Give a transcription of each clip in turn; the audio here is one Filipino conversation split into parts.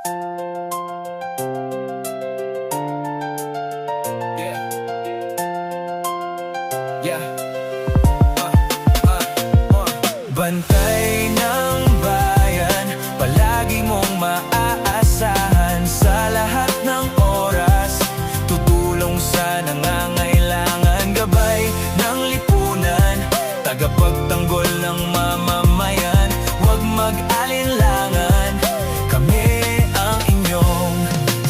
Yeah. Bantay ng bayan, palagi mong maaasahan sa lahat ng oras. Tutulong sa nangangailangan, gabay ng lipunan, tagapagtanggol ng mamamayan. Huwag mag-alinlangan, kami ang inyong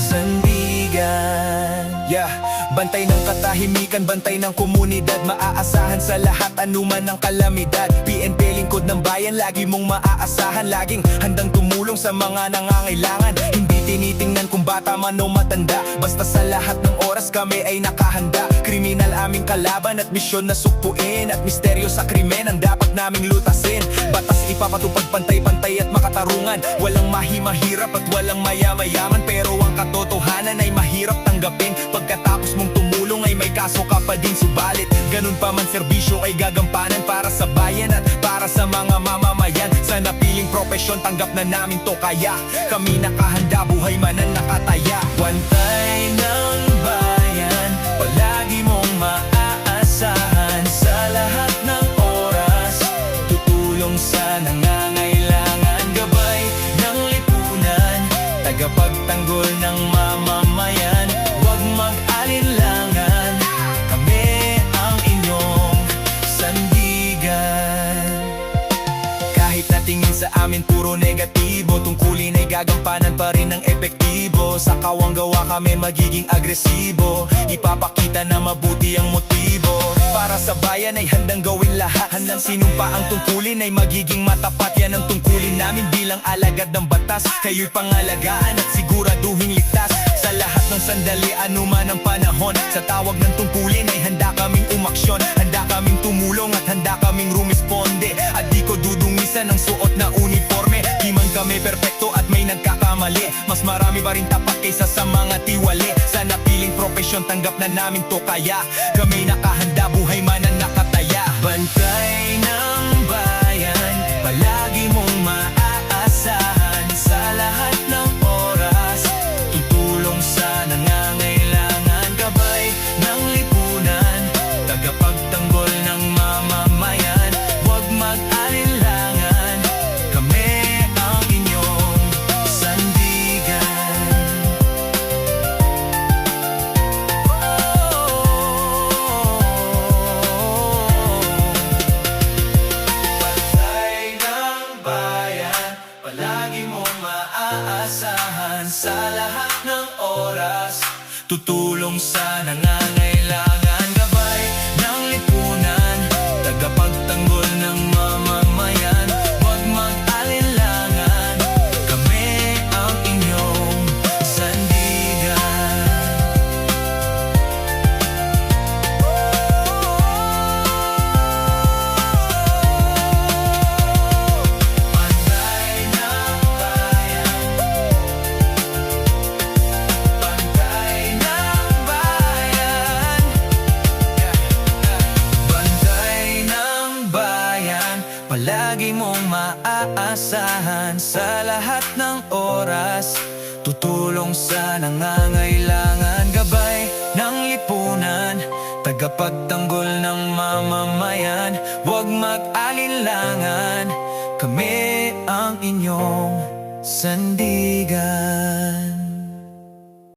sandigan. Yeah. Bantay ng katahimikan, bantay ng komunidad, maaasahan sa lahat, anuman ang kalamidad. PNP, lingkod ng bayan, lagi mong maaasahan, laging handang tumulong sa mga nangangailangan. Hindi tinitingnan kung bata man o matanda, basta sa lahat ng oras kami ay nakahanda. Kriminal aming kalaban at misyon na sukpuin, at misteryo sa krimen ang dapat naming lutasin. Batas ipapatupad, pantay-pantay at makatarungan, walang mahimahirap at walang mayamayaman. Pero ang katotohanan ay mahirap tanggapin, pagkatapos mong tumulong ay may kaso ka pa din. Subalit, ganun pa man serbisyo ay gagampanan para sa bayan at para sa mga mamamayan. Sa napiling propesyon, tanggap na namin to, kaya kami nakahanda, buhay man ang nakataya. Bantay ng bayan, palagi mong maaasahan sa lahat ng oras. Tutulong sa nangangailangan, gabay ng lipunan, tagapagtanggol ng mamamayan. Huwag mag-alinlangan, kami ang inyong sandigan. Kahit natingin sa amin puro negatibo, tungkulin ay gagampanan pa rin ng epektibo. Sa kawang gawa kami magiging agresibo, ipapakita na mabuti ang motibo. Para sa bayan ay handang gawin lahat, handang sinumpa ang tungkulin ay magiging matapat. Yan ang tungkulin namin bilang alagad ng batas, kayo'y pangalagaan at siguraduhin ligtas. Sa lahat ng sandali, anuman ang panahon, sa tawag ng tungkulin ay handa kaming umaksyon. Handa kaming tumulong at handa kaming rumisponde, at di ko dudungisan ang suot na uniforme. Di man kami perpekto at may nagkakamali, mas marami pa rin tapat kaysa sa mga tiwali. Sa napiling propesyon, tanggap na namin to, kaya kami nakahanda, buhay man ang nakataya. Bantay ng bayan, palagi mong maaasahan sa lahat ng oras. Tutulong sa nangangailangan, gabay ng lipunan, tagapagtanggol ng mamamayan. Huwag mag-alinlangan, kami ang inyong sandigan. Bantay ng bayan, palagi mong maaasahan sa lahat ng oras. Tutulong sa nangangailangan, gabay ng lipunan, tagapagtanggol ng mamamayan. Huwag mag-alinlangan, kami ang inyong sandigan. Bantay ng bayan, bantay ng bayan, bantay ng bayan, palagi mong maaasahan sa lahat ng oras. Tutulong sa nangangailangan, gabay ng lipunan, tagapagtanggol ng mamamayan. Huwag mag-alinlangan, kami ang inyong sandigan.